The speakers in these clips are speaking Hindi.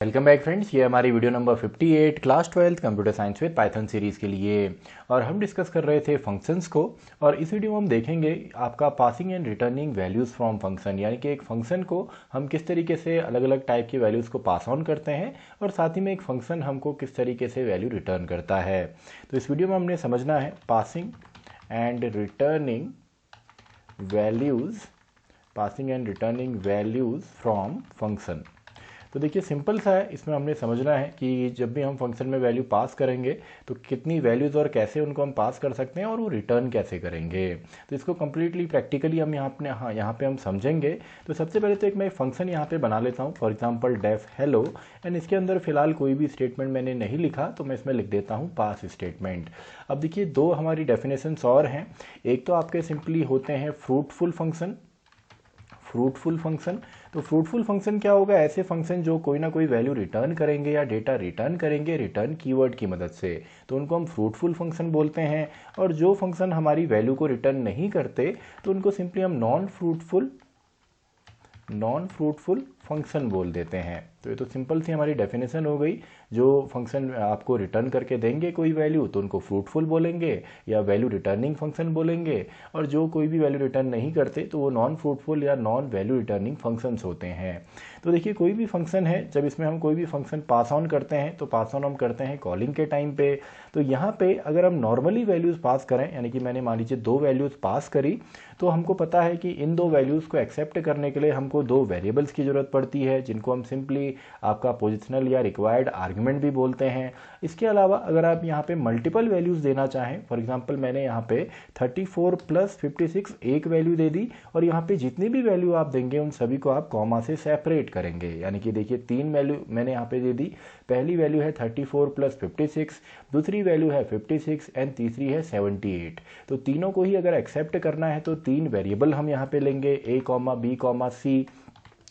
वेलकम बैक फ्रेंड्स, ये हमारी video number 58 class 12 computer science with Python series के लिए। और हम डिस्कस कर रहे थे फंक्शंस को। और इस वीडियो में हम देखेंगे आपका passing and returning values from function, यानी कि एक फंक्शन को हम किस तरीके से अलग अलग टाइप की वैल्यूज़ को पास ऑन करते हैं और साथ ही में एक फंक्शन हमको किस तरीके से वैल्यू रिटर्न करता है। तो इस वीडियो में हमने समझना है passing and returning values from function. तो देखिए सिंपल सा है, इसमें हमने समझना है कि जब भी हम फंक्शन में वैल्यू पास करेंगे तो कितनी वैल्यूज़ और कैसे उनको हम पास कर सकते हैं और वो रिटर्न कैसे करेंगे। तो इसको कम्प्लीटली प्रैक्टिकली हम यहाँ पे हम समझेंगे। तो सबसे पहले तो एक मैं फंक्शन यहाँ पे बना लेता हूँ, for example def hello, and इसके अंदर फिलहाल कोई भी स्टेटमेंट मैंने नहीं लिखा तो मैं इसमें लिख देता हूँ पास स्टेटमेंट। अब देखिए दो हमारी डेफिनेशंस और हैं। एक तो आपके सिंपली होते हैं फ्रूटफुल फंक्शन। तो फ्रूटफुल फंक्शन क्या होगा? ऐसे फंक्शन जो कोई ना कोई वैल्यू रिटर्न करेंगे या डेटा रिटर्न करेंगे रिटर्न कीवर्ड की मदद से, तो उनको हम फ्रूटफुल फंक्शन बोलते हैं। और जो फंक्शन हमारी वैल्यू को रिटर्न नहीं करते तो उनको सिंपली हम नॉन फ्रूटफुल फंक्शन बोल देते हैं। तो ये तो सिंपल सी हमारी डेफिनेशन हो गई। जो फंक्शन आपको रिटर्न करके देंगे कोई वैल्यू तो उनको फ्रूटफुल बोलेंगे या वैल्यू रिटर्निंग फंक्शन बोलेंगे, और जो कोई भी वैल्यू रिटर्न नहीं करते तो वो नॉन फ्रूटफुल या नॉन वैल्यू रिटर्निंग फंक्शंस होते हैं। तो देखिए कोई भी फंक्शन है, जब इसमें हम कोई भी फंक्शन पास ऑन करते हैं तो पास ऑन हम करते हैं कॉलिंग के टाइम पे। तो यहाँ पे अगर हम नॉर्मली वैल्यूज़ पास करें, यानी कि मैंने मान लीजिए दो वैल्यूज़ पास करी, तो हमको पता है कि इन दो वैल्यूज़ को एक्सेप्ट करने के लिए हमको दो वेरिएबल्स की ज़रूरत पड़ती है, जिनको हम सिंपली आपका पोजिशनल या रिक्वायर्ड आर्ग्यूमेंट भी बोलते हैं। इसके अलावा अगर आप यहाँ पे मल्टीपल वैल्यूज़ देना चाहें, फॉर एग्जांपल मैंने यहाँ पे 34 प्लस 56 एक वैल्यू दे दी, और यहाँ पे जितनी भी वैल्यू आप देंगे उन सभी को आप कॉमा से सेपरेट करेंगे। यानी कि देखिए तीन वैल्यू मैंने यहाँ पे दे दी। पहली वैल्यू है 34 प्लस 56, दूसरी वैल्यू है 56 एंड तीसरी है 78। तो तीनों को ही अगर एक्सेप्ट करना है तो तीन वेरिएबल हम यहाँ पे लेंगे, ए कॉमा बी कॉमा सी।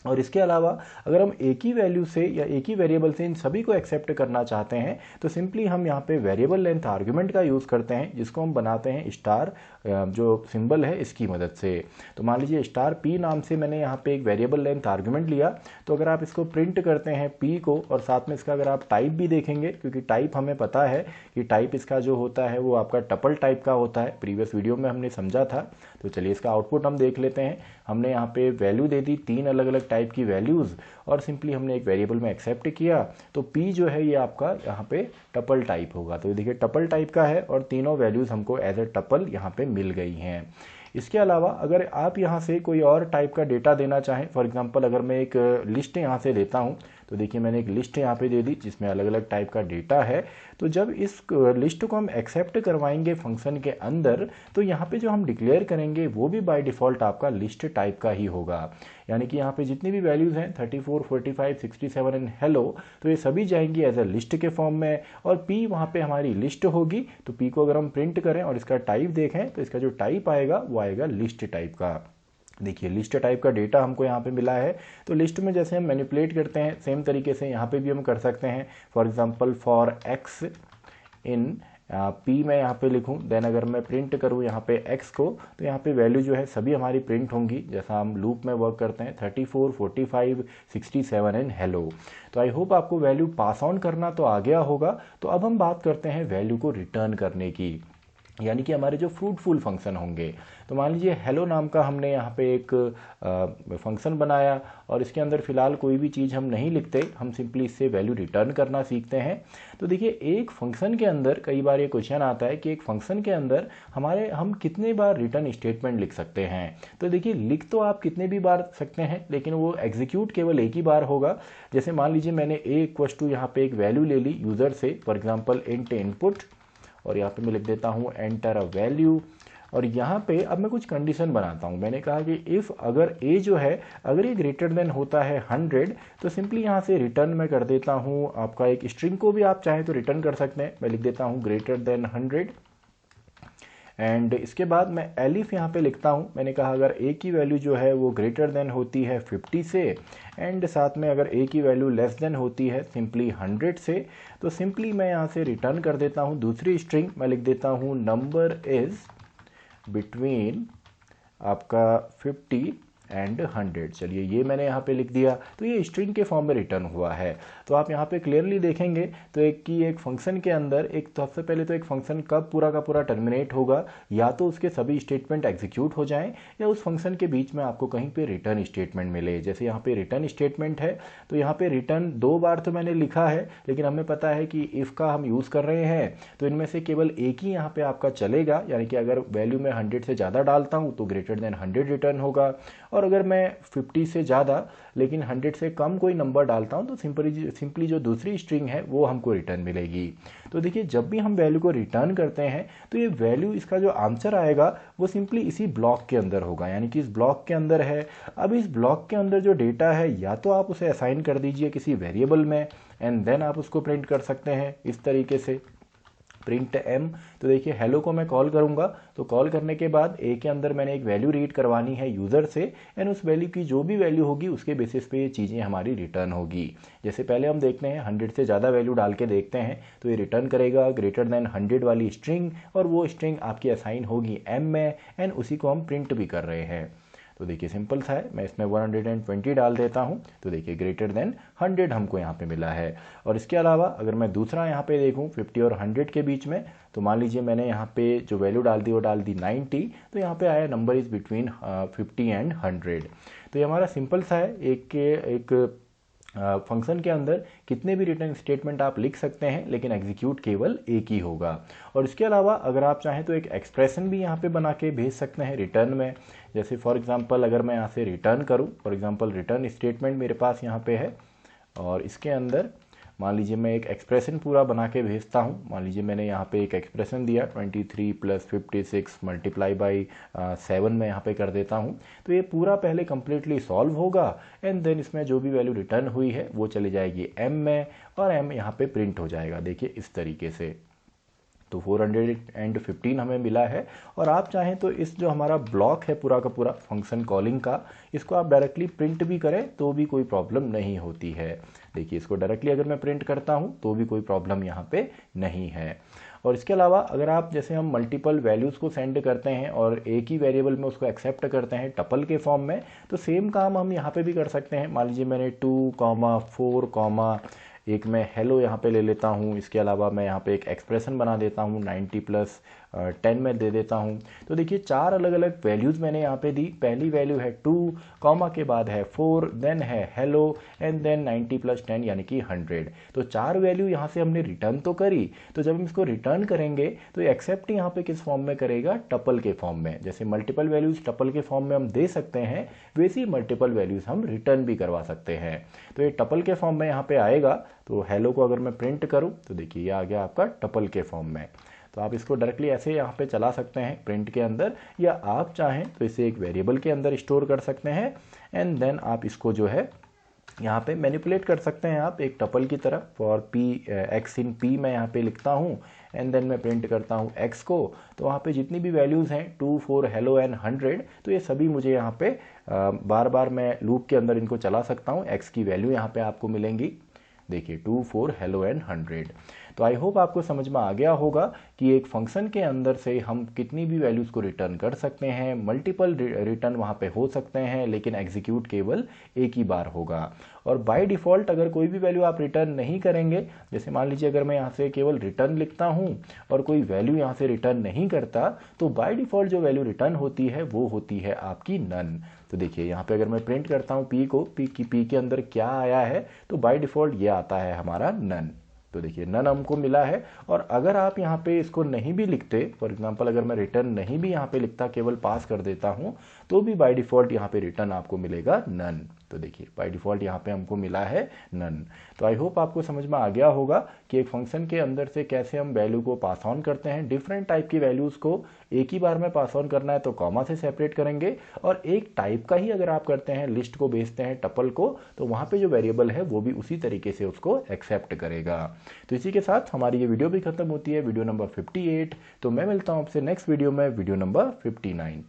और इसके अलावा अगर हम एक ही वैल्यू से या एक ही वेरिएबल से इन सभी को एक्सेप्ट करना चाहते हैं तो सिंपली हम यहाँ पे वेरिएबल लेंथ आर्ग्यूमेंट का यूज़ करते हैं, जिसको हम बनाते हैं स्टार जो सिंबल है इसकी मदद से। तो मान लीजिए स्टार पी नाम से मैंने यहाँ पे एक वेरिएबल लेंथ आर्ग्यूमेंट लिया। तो अगर आप इसको प्रिंट करते हैं पी को, और साथ में इसका अगर आप टाइप भी देखेंगे, क्योंकि टाइप हमें पता है कि टाइप इसका जो होता है वो आपका टपल टाइप का होता है, प्रीवियस वीडियो में हमने समझा था। तो चलिए इसका आउटपुट हम देख लेते हैं। हमने यहाँ पे वैल्यू दे दी, तीन अलग अलग टाइप की वैल्यूज़, और सिंपली हमने एक वेरिएबल में एक्सेप्ट किया। तो p जो है ये आपका यहाँ पे टपल टाइप होगा। तो देखिए टपल टाइप का है और तीनों वैल्यूज़ हमको एज ए टपल यहाँ पे मिल गई हैं। इसके अलावा अगर आप यहाँ से कोई और टाइप का डेटा देना चाहें, फॉर एग्जांपल अगर मैं एक लिस्ट यहाँ से लेता हूँ, तो देखिए मैंने एक लिस्ट यहाँ पे दे दी जिसमें अलग अलग टाइप का डेटा है। तो जब इस लिस्ट को हम एक्सेप्ट करवाएंगे फंक्शन के अंदर, तो यहाँ पे जो हम डिक्लेयर करेंगे वो भी बाय डिफ़ॉल्ट आपका लिस्ट टाइप का ही होगा। यानी कि यहाँ पे जितनी भी वैल्यूज़ हैं 34, 45, 67 एंड हेलो, तो ये सभी जाएंगी एज अ लिस्ट के फॉर्म में, और p वहाँ पे हमारी लिस्ट होगी। तो p को अगर हम प्रिंट करें और इसका टाइप देखें तो इसका जो टाइप आएगा वो आएगा लिस्ट टाइप का। देखिए लिस्ट टाइप का डेटा हमको यहाँ पे मिला है। तो लिस्ट में जैसे हम मैनिपुलेट करते हैं सेम तरीके से यहाँ पे भी हम कर सकते हैं। For example for x in p मैं यहाँ पे लिखूँ, देन अगर मैं प्रिंट करूँ यहाँ पे x को, तो यहाँ पे वैल्यू जो है सभी हमारी प्रिंट होंगी जैसा हम लूप में वर्क करते हैं, 34, 45, 67 एंड हेलो। तो आई होप आपको वैल्यू पास ऑन करना तो आ गया होगा। तो अब हम बात करते हैं वैल्यू को रिटर्न करने की, यानी कि हमारे जो फ्रूटफुल फंक्शन होंगे। तो मान लीजिए हेलो नाम का हमने यहाँ पे एक फंक्शन बनाया, और इसके अंदर फ़िलहाल कोई भी चीज़ हम नहीं लिखते, हम सिंपली इससे वैल्यू रिटर्न करना सीखते हैं। तो देखिए एक फंक्शन के अंदर कई बार ये क्वेश्चन आता है कि एक फंक्शन के अंदर हम कितने बार रिटर्न स्टेटमेंट लिख सकते हैं। तो देखिए लिख तो आप कितने भी बार सकते हैं, लेकिन वो एग्जीक्यूट केवल एक ही बार होगा। जैसे मान लीजिए मैंने a इक्वल्स टू यहाँ पे एक वैल्यू ले ली यूज़र से, फॉर एग्जाम्पल इंट इनपुट, और यहाँ पे मैं लिख देता हूँ एंटर अ वैल्यू। और यहाँ पे अब मैं कुछ कंडीशन बनाता हूँ। मैंने कहा कि इफ़ अगर a जो है अगर ये ग्रेटर देन होता है 100, तो सिंपली यहाँ से रिटर्न मैं कर देता हूँ आपका एक स्ट्रिंग को भी आप चाहें तो रिटर्न कर सकते हैं। मैं लिख देता हूँ ग्रेटर देन 100, एंड इसके बाद मैं एलिफ यहाँ पे लिखता हूँ। मैंने कहा अगर a की वैल्यू जो है वो ग्रेटर देन होती है 50 से, एंड साथ में अगर a की वैल्यू लेस देन होती है सिंपली 100 से, तो सिंपली मैं यहाँ से रिटर्न कर देता हूँ दूसरी स्ट्रिंग। मैं लिख देता हूँ नंबर इज़ बिटवीन आपका 50 एंड 100। चलिए ये मैंने यहाँ पे लिख दिया, तो ये स्ट्रिंग के फॉर्म में रिटर्न हुआ है। तो आप यहाँ पे क्लियरली देखेंगे तो एक फंक्शन के अंदर एक तो सबसे पहले तो एक फंक्शन कब पूरा का पूरा टर्मिनेट होगा, या तो उसके सभी स्टेटमेंट एग्जीक्यूट हो जाएं या उस फंक्शन के बीच में आपको कहीं पे रिटर्न स्टेटमेंट मिले। जैसे यहाँ पे रिटर्न स्टेटमेंट है, तो यहाँ पे रिटर्न 2 बार तो मैंने लिखा है, लेकिन हमें पता है कि इफ़ का हम यूज़ कर रहे हैं तो इनमें से केवल एक ही यहाँ पे आपका चलेगा, यानी कि अगर वैल्यू में 100 से ज़्यादा डालता हूँ तो ग्रेटर देन 100 रिटर्न होगा, और अगर मैं 50 से ज़्यादा लेकिन 100 से कम कोई नंबर डालता हूँ तो सिंपली जो दूसरी स्ट्रिंग है वो हमको रिटर्न मिलेगी। तो देखिए जब भी हम वैल्यू को रिटर्न करते हैं तो ये वैल्यू, इसका जो आंसर आएगा वो सिंपली इसी ब्लॉक के अंदर होगा, यानी कि इस ब्लॉक के अंदर है। अब इस ब्लॉक के अंदर जो डेटा है या तो आप उसे असाइन कर दीजिए किसी वेरिएबल में एंड देन आप उसको प्रिंट कर सकते हैं इस तरीके से, प्रिंट एम। तो देखिए हेलो को मैं कॉल करूंगा, तो कॉल करने के बाद ए के अंदर मैंने एक वैल्यू रीड करवानी है यूज़र से, एंड उस वैल्यू की जो भी वैल्यू होगी उसके बेसिस पे ये चीज़ें हमारी रिटर्न होगी। जैसे पहले हम देखते हैं 100 से ज़्यादा वैल्यू डाल के देखते हैं, तो ये रिटर्न करेगा ग्रेटर देन 100 वाली स्ट्रिंग, और वो स्ट्रिंग आपकी असाइन होगी एम में, एंड उसी को हम प्रिंट भी कर रहे हैं। तो देखिए सिंपल सा है, मैं इसमें 120 डाल देता हूँ, तो देखिए ग्रेटर देन 100 हमको यहाँ पे मिला है। और इसके अलावा अगर मैं दूसरा यहाँ पे देखूँ 50 और 100 के बीच में, तो मान लीजिए मैंने यहाँ पे जो वैल्यू डाल दी वो डाल दी 90, तो यहाँ पे आया नंबर इज़ बिटवीन 50 एंड 100। तो ये हमारा सिंपल सा है, एक फंक्शन के अंदर कितने भी रिटर्न स्टेटमेंट आप लिख सकते हैं, लेकिन एग्जीक्यूट केवल एक ही होगा। और इसके अलावा अगर आप चाहें तो एक एक्सप्रेशन भी यहाँ पे बना के भेज सकते हैं रिटर्न में। जैसे फॉर एग्जांपल अगर मैं यहाँ से रिटर्न करूँ, फॉर एग्जांपल रिटर्न स्टेटमेंट मेरे पास यहाँ पे है, और इसके अंदर मान लीजिए मैं एक एक्सप्रेशन पूरा बना के भेजता हूँ। मान लीजिए मैंने यहाँ पे एक एक्सप्रेशन दिया 23 + 56 मल्टीप्लाई बाई 7 में यहाँ पे कर देता हूँ। तो ये पूरा पहले कम्प्लीटली सॉल्व होगा, एंड देन इसमें जो भी वैल्यू रिटर्न हुई है वो चली जाएगी एम में, और एम यहाँ पे प्रिंट हो जाएगा, देखिए इस तरीके से। तो 415 हमें मिला है। और आप चाहें तो इस जो हमारा ब्लॉक है पूरा का पूरा फंक्शन कॉलिंग का, इसको आप डायरेक्टली प्रिंट भी करें तो भी कोई प्रॉब्लम नहीं होती है। देखिए इसको डायरेक्टली अगर मैं प्रिंट करता हूं तो भी कोई प्रॉब्लम यहाँ पे नहीं है। और इसके अलावा अगर आप जैसे हम मल्टीपल वैल्यूज़ को सेंड करते हैं और एक ही वेरिएबल में उसको एक्सेप्ट करते हैं टपल के फॉर्म में, तो सेम काम हम यहाँ पे भी कर सकते हैं। मान लीजिए मैंने 2, 4, एक मैं हेलो यहाँ पे ले लेता हूँ। इसके अलावा मैं यहाँ पे एक एक्सप्रेशन बना देता हूँ 90 + 10 में दे देता हूँ। तो देखिए 4 अलग अलग वैल्यूज़ मैंने यहाँ पे दी। पहली वैल्यू है 2, कॉमा के बाद है 4, देन है हेलो, एंड देन 90 + 10 यानी कि 100। तो 4 वैल्यू यहाँ से हमने रिटर्न तो करी। तो जब हम इसको रिटर्न करेंगे तो एक्सेप्ट यहाँ पे किस फॉर्म में करेगा, टपल के फॉर्म में। जैसे मल्टीपल वैल्यूज़ टपल के फॉर्म में हम दे सकते हैं, वैसे ही मल्टीपल वैल्यूज़ हम रिटर्न भी करवा सकते हैं। तो ये टपल के फॉर्म में यहाँ पे आएगा। तो हेलो को अगर मैं प्रिंट करूँ तो देखिए ये आ गया आपका टपल के फॉर्म में। तो आप इसको डायरेक्टली ऐसे यहाँ पे चला सकते हैं प्रिंट के अंदर, या आप चाहें तो इसे एक वेरिएबल के अंदर स्टोर कर सकते हैं, एंड देन आप इसको जो है यहाँ पे मैनिपुलेट कर सकते हैं आप एक टपल की तरह। For P x in P मैं यहाँ पे लिखता हूँ, एंड देन मैं प्रिंट करता हूँ एक्स को। तो वहाँ पे जितनी भी वैल्यूज़ हैं 2, 4, हेलो एंड 100, तो ये सभी मुझे यहाँ पे बार बार मैं लूप के अंदर इनको चला सकता हूँ। एक्स की वैल्यू यहाँ पे आपको मिलेंगी, देखिए 2, 4, हेलो एंड 100। तो आई होप आपको समझ में आ गया होगा कि एक फंक्शन के अंदर से हम कितनी भी वैल्यूज़ को रिटर्न कर सकते हैं। मल्टीपल रिटर्न वहाँ पे हो सकते हैं, लेकिन एग्जीक्यूट केवल एक ही बार होगा। और बाय डिफ़ॉल्ट अगर कोई भी वैल्यू आप रिटर्न नहीं करेंगे, जैसे मान लीजिए अगर मैं यहाँ से केवल रिटर्न लिखता हूँ और कोई वैल्यू यहाँ से रिटर्न नहीं करता, तो बाय डिफ़ॉल्ट जो वैल्यू रिटर्न होती है वो होती है आपकी नन। तो देखिए यहाँ पे अगर मैं प्रिंट करता हूँ पी को, पी के अंदर क्या आया है, तो बाय डिफ़ॉल्ट ये आता है हमारा नन। तो देखिए नन हमको मिला है। और अगर आप यहाँ पे इसको नहीं भी लिखते, फॉर एग्जांपल अगर मैं रिटर्न नहीं भी यहाँ पे लिखता, केवल पास कर देता हूँ, तो भी बाय डिफ़ॉल्ट यहाँ पे रिटर्न आपको मिलेगा नन। तो देखिए बाय डिफ़ॉल्ट यहाँ पे हमको मिला है नन। तो आई होप आपको समझ में आ गया होगा कि एक फंक्शन के अंदर से कैसे हम वैल्यू को पास ऑन करते हैं। डिफरेंट टाइप की वैल्यूज़ को एक ही बार में पास ऑन करना है तो कॉमा से सेपरेट करेंगे, और एक टाइप का ही अगर आप करते हैं, लिस्ट को भेजते हैं टपल को, तो वहाँ पे जो वेरिएबल है वो भी उसी तरीके से उसको एक्सेप्ट करेगा। तो इसी के साथ हमारी ये वीडियो भी खत्म होती है, वीडियो नंबर 58। तो मैं मिलता हूँ आपसे नेक्स्ट वीडियो में, वीडियो नंबर 59।